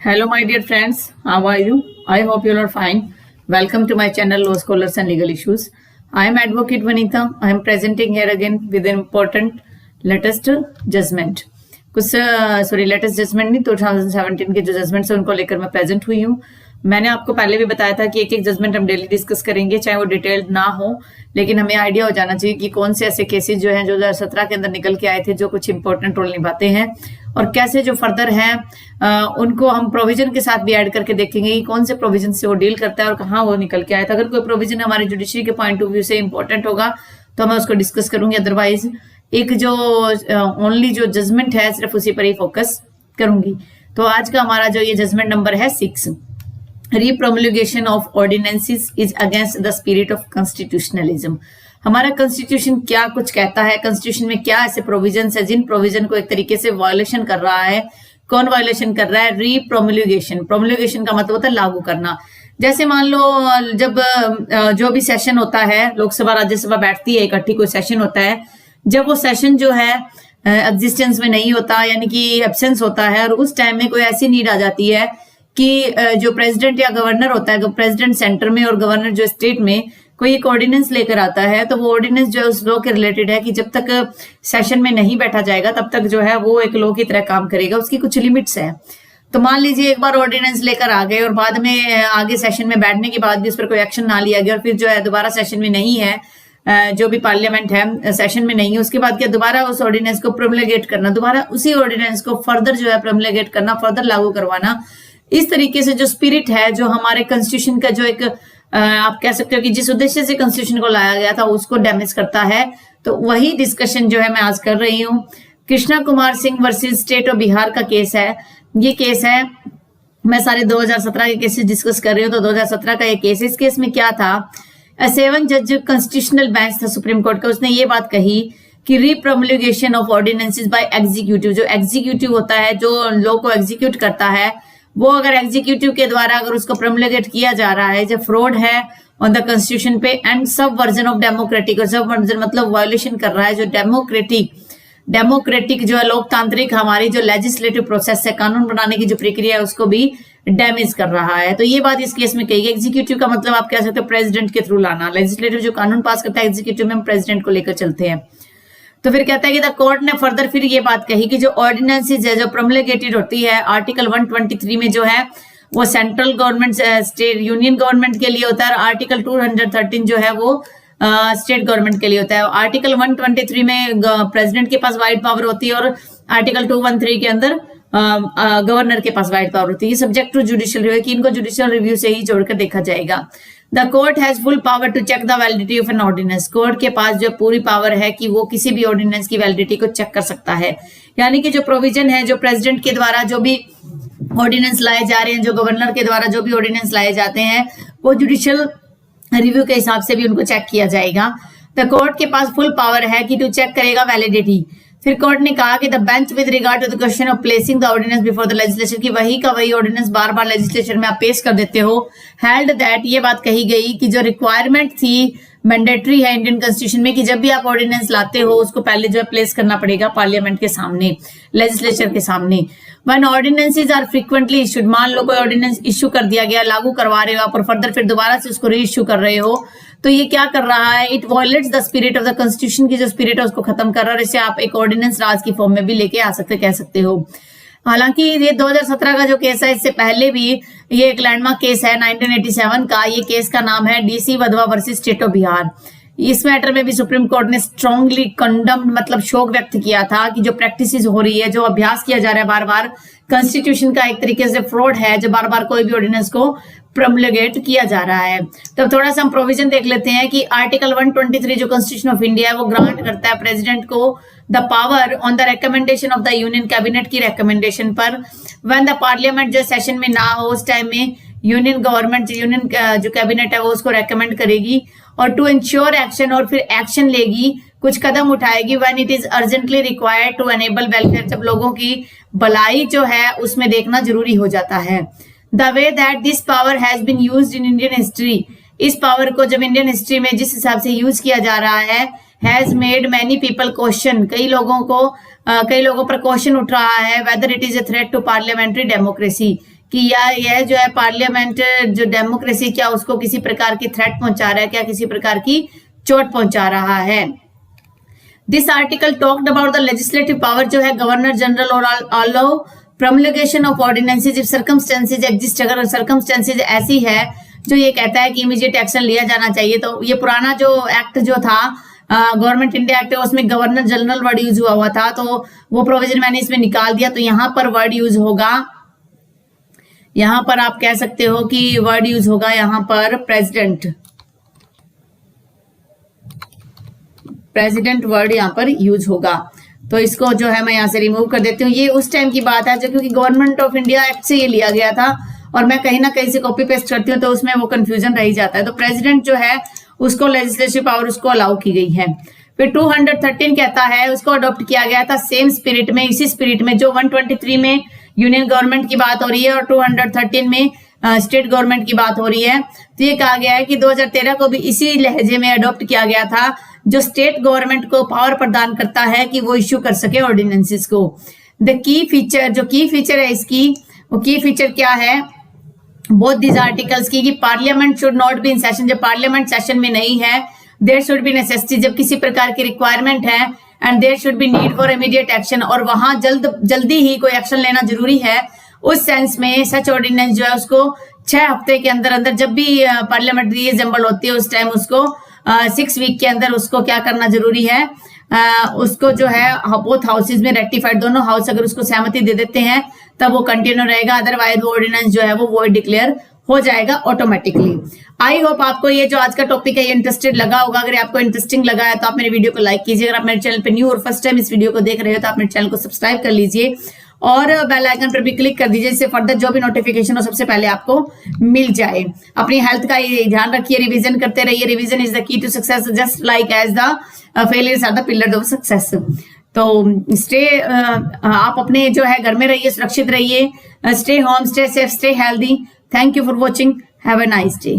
Hello, my dear friends. How are you? I hope you are fine. Welcome to my channel, Law Scholars and Legal Issues. I am Advocate Vanita. I am presenting here again with an important latest judgment. Latest judgment नहीं, 2017 के जो judgements है उनको लेकर मैं present हुई हूँ। मैंने आपको पहले भी बताया था कि एक एक जजमेंट हम डेली डिस्कस करेंगे, चाहे वो डिटेल्ड ना हो, लेकिन हमें आइडिया हो जाना चाहिए कि कौन से ऐसे केसेस जो हैं जो 2017 के अंदर निकल के आए थे जो कुछ इंपॉर्टेंट रोल निभाते हैं, और कैसे जो फर्दर हैं उनको हम प्रोविजन के साथ भी ऐड करके देखेंगे कि कौन से प्रोविजन से वो डील करता है और कहाँ वो निकल के आया था। अगर कोई प्रोविजन हमारे जुडिशरी के पॉइंट ऑफ व्यू से इंपॉर्टेंट होगा तो मैं उसको डिस्कस करूंगी, अदरवाइज एक जो ओनली जो जजमेंट है सिर्फ उसी पर ही फोकस करूंगी। तो आज का हमारा जो ये जजमेंट नंबर है 6, रीप्रोमulgation of ordinances is against the spirit of constitutionalism. हमारा कॉन्स्टिट्यूशन क्या कुछ कहता है, कॉन्स्टिट्यूशन में क्या ऐसे प्रोविजन है जिन प्रोविजन को एक तरीके से वायोलेशन कर रहा है। कौन वायोलेशन कर रहा है? रीप्रोमulgation। प्रोमulgation का मतलब होता है लागू करना। जैसे मान लो जब जो भी सेशन होता है, लोकसभा राज्यसभा बैठती है इकट्ठी, कोई सेशन होता है, जब वो सेशन जो है एग्जिस्टेंस में नहीं होता, यानी कि एब्सेंस होता है, और उस टाइम में कोई ऐसी नीड आ जाती है कि जो प्रेसिडेंट या गवर्नर होता है, प्रेसिडेंट सेंटर में और गवर्नर जो स्टेट में कोई एक ऑर्डिनेंस लेकर आता है, तो वो ऑर्डिनेंस जो है उस लॉ के रिलेटेड है कि जब तक सेशन में नहीं बैठा जाएगा तब तक जो है वो एक लॉ की तरह काम करेगा, उसकी कुछ लिमिट्स है। तो मान लीजिए एक बार ऑर्डिनेंस लेकर आ गए और बाद में आगे सेशन में बैठने के बाद भी उस पर कोई एक्शन ना लिया गया और फिर जो है दोबारा सेशन में नहीं है, जो भी पार्लियामेंट है सेशन में नहीं है, उसके बाद क्या दोबारा उस ऑर्डिनेंस को प्रोमulgate करना, दोबारा उसी ऑर्डिनेंस को फर्दर जो है प्रोमulgate करना, फर्दर लागू करवाना। इस तरीके से जो स्पिरिट है, जो हमारे कॉन्स्टिट्यूशन का जो एक आप कह सकते हो कि जिस उद्देश्य से कॉन्स्टिट्यूशन को लाया गया था उसको डैमेज करता है। तो वही डिस्कशन जो है मैं आज कर रही हूँ। Krishna Kumar Singh versus state of Bihar का केस है। ये केस है, मैं सारे 2017 के केसेस डिस्कस कर रही हूँ, तो 2017 का ये केस, इस केस में क्या था, 7 जज कॉन्स्टिट्यूशनल बेंच था सुप्रीम कोर्ट का, उसने ये बात कही कि रीप्रोमulgation ऑफ ऑर्डिनेंसेस बाय एग्जीक्यूटिव, जो एग्जीक्यूटिव होता है, जो लॉ को एग्जीक्यूट करता है, वो अगर एग्जीक्यूटिव के द्वारा अगर उसको प्रोमulgate किया जा रहा है, जो फ्रॉड है ऑन द कॉन्स्टिट्यूशन पे, एंड सब वर्जन ऑफ डेमोक्रेटिक, और सब वर्जन मतलब वायोलेशन कर रहा है जो डेमोक्रेटिक जो है लोकतांत्रिक हमारी जो लेजिस्लेटिव प्रोसेस है, कानून बनाने की जो प्रक्रिया है, उसको भी डैमेज कर रहा है। तो ये बात इस केस में कही गई। एग्जीक्यूटिव का मतलब आप कह सकते हो प्रेसिडेंट के थ्रू लाना, लेजिस्लेटिव जो कानून पास करता है, एग्जीक्यूटिव में हम प्रेसिडेंट को लेकर चलते हैं। तो फिर कहता है कि द कोर्ट ने फर्दर फिर ये बात कही कि जो ऑर्डिनेंसेज है जो प्रोमulgated होती है, आर्टिकल 123 में जो है वो central government, state union government के लिए होता है, और आर्टिकल 213 जो है वो स्टेट गवर्नमेंट के लिए होता है। आर्टिकल 123 में प्रेसिडेंट के पास वाइड पावर होती है, और आर्टिकल 213 के अंदर गवर्नर के पास वाइड पावर होती है। सब्जेक्ट टू जुडिशियल रिव्यू, कि इनको जुडिशियल रिव्यू से ही जोड़कर देखा जाएगा। The court has full power to check the validity of an ordinance. Court के पास जो पूरी पावर है कि वो किसी भी ऑर्डिनेंस की वैलिडिटी को चेक कर सकता है, यानी कि जो प्रोविजन है, जो प्रेसिडेंट के द्वारा जो भी ऑर्डिनेंस लाए जा रहे हैं, जो गवर्नर के द्वारा जो भी ऑर्डिनेंस लाए जाते हैं, वो जुडिशियल रिव्यू के हिसाब से भी उनको चेक किया जाएगा। द कोर्ट के पास फुल पावर है कि टू चेक करेगा वैलिडिटी। फिर कोर्ट ने कहा कि the bench with regard to the question of placing the ordinance before the legislature, की वही का वही ऑर्डिनेंस बार बार लेजिस्लेचर में आप पेश कर देते हो, हेल्ड दैट, ये बात कही गई कि जो रिक्वायरमेंट थी, मैंडेटरी है इंडियन कॉन्स्टिट्यूशन में, कि जब भी आप ऑर्डिनेंस लाते हो उसको पहले जो है प्लेस करना पड़ेगा पार्लियामेंट के सामने, लेजिस्लेचर के सामने। When ordinances are frequently issued, मान लो कोई ऑर्डिनेंस इश्यू कर दिया गया, लागू करवा रहे हो आप, और फर्दर फिर दोबारा से उसको री इश्यू कर रहे हो, तो ये क्या कर रहा है? It violets the spirit of the constitution, की जो स्पिरिट है उसको खत्म कर रहा है। और इसे आप एक ऑर्डिनेंस राज की फॉर्म में भी लेके आ सकते, कह सकते हो। हालांकि ये 2017 का जो केस है, इससे पहले भी ये एक लैंडमार्क केस है 1987 का। ये केस का नाम है DC Wadhwa versus state of Bihar. इस मैटर में भी सुप्रीम कोर्ट ने स्ट्रांगली कंडम्ड, मतलब शोक व्यक्त किया था कि जो प्रैक्टिसेस हो रही है, जो अभ्यास किया जा रहा है बार बार, कॉन्स्टिट्यूशन का एक तरीके से फ्रॉड है, जो बार बार कोई भी ऑर्डिनेंस को प्रोमulgate किया जा रहा है। तो थोड़ा सा हम प्रोविजन देख लेते हैं कि आर्टिकल 123 जो कॉन्स्टिट्यूशन ऑफ इंडिया है वो ग्रांट करता है प्रेसिडेंट को the power on the recommendation of the union cabinet की रिकमेंडेशन पर, व्हेन द पार्लियामेंट जो सेशन में ना हो उस टाइम में यूनियन गवर्नमेंट, यूनियन जो कैबिनेट है वो उसको रेकमेंड करेगी, और टू इंश्योर एक्शन, और फिर एक्शन लेगी, कुछ कदम उठाएगी, when it is urgently required to enable welfare, जब लोगों की भलाई जो है उसमें देखना जरूरी हो जाता है। The way that this power has been used in Indian history, इस पावर को जब इंडियन हिस्ट्री में जिस हिसाब से यूज किया जा रहा है, has made many people question, कई लोगों पर क्वेश्चन उठ रहा है, whether it is a threat to parliamentary democracy, कि यह जो है पार्लियामेंट जो डेमोक्रेसी क्या उसको किसी प्रकार की थ्रेट पहुंचा रहा है, क्या किसी प्रकार की चोट पहुंचा रहा है। This article talked about the legislative power जो है गवर्नर जनरल और allow promulgation of ordinances if circumstances exist. अगर सर्कमस्टेंसेज ऐसी है जो ये कहता है कि इमीडिएट एक्शन लिया जाना चाहिए, तो ये पुराना जो एक्ट जो था गवर्नमेंट इंडिया एक्ट, उसमें गवर्नर जनरल वर्ड यूज हुआ था, तो वो प्रोविजन मैंने इसमें निकाल दिया। तो यहाँ पर वर्ड यूज होगा, यहाँ पर आप कह सकते हो कि वर्ड यूज होगा यहाँ पर प्रेसिडेंट वर्ड यहाँ पर यूज होगा। तो इसको जो है मैं यहाँ से रिमूव कर देती हूँ। ये उस टाइम की बात है जो क्योंकि गवर्नमेंट ऑफ इंडिया एक्ट से ये लिया गया था और मैं कहीं ना कहीं से कॉपी पेस्ट करती हूँ तो उसमें वो कंफ्यूजन रह जाता है। तो प्रेसिडेंट जो है उसको लेजिस्लेटिव पावर उसको अलाउ की गई है। फिर 213 कहता है उसको अडॉप्ट किया गया था सेम स्पिरिट में, इसी स्पिरिट में जो 123 में यूनियन गवर्नमेंट की बात हो रही है और 213 में स्टेट गवर्नमेंट की बात हो रही है। तो ये कहा गया है कि 2013 को भी इसी लहजे में अडॉप्ट किया गया था जो स्टेट गवर्नमेंट को पावर प्रदान करता है कि वो इश्यू कर सके ऑर्डिनेंसेस को। द की फीचर, जो की फीचर है इसकी, वो की फीचर क्या है बोथ दिस आर्टिकल्स की, कि parliament should not be in session, जब पार्लियामेंट सेशन में नहीं है, देयर शुड बी नेसेसिटी, जब किसी प्रकार की रिक्वायरमेंट है, and there should be need for immediate action, और वहां जल्दी ही कोई एक्शन लेना जरूरी है। उस सेंस में सच ऑर्डिनेंस जो है उसको 6 हफ्ते के अंदर अंदर, जब भी पार्लियामेंट रीअसेंबल होती है उस टाइम उसको 6 वीक के अंदर उसको क्या करना जरूरी है, उसको जो है बोथ हाउसेज में रेक्टिफाइड, दोनों हाउस अगर उसको सहमति दे देते हैं तब वो कंटिन्यू रहेगा, अदरवाइज वो ऑर्डिनेंस जो है वो वॉइड डिक्लेयर हो जाएगा ऑटोमेटिकली। आई होप आपको ये जो आज का टॉपिक है ये इंटरेस्टेड लगा होगा। अगर आपको इंटरेस्टिंग लगा है तो आप मेरे वीडियो को लाइक कीजिए। अगर आप मेरे चैनल पे न्यू और फर्स्ट टाइम इस वीडियो को देख रहे हो तो आप मेरे चैनल को सब्सक्राइब कर लीजिए और बेल आइकन पर भी क्लिक कर दीजिए, जिससे फर्दर जो भी नोटिफिकेशन हो सबसे पहले आपको मिल जाए। अपनी हेल्थ का ध्यान रखिए, रिवीजन करते रहिए। Revision is the key to success, just like as the failures are the pillar of success. तो आप अपने जो है घर में रहिए, सुरक्षित रहिए, stay home, stay safe, stay healthy. Thank you for watching, have a nice day.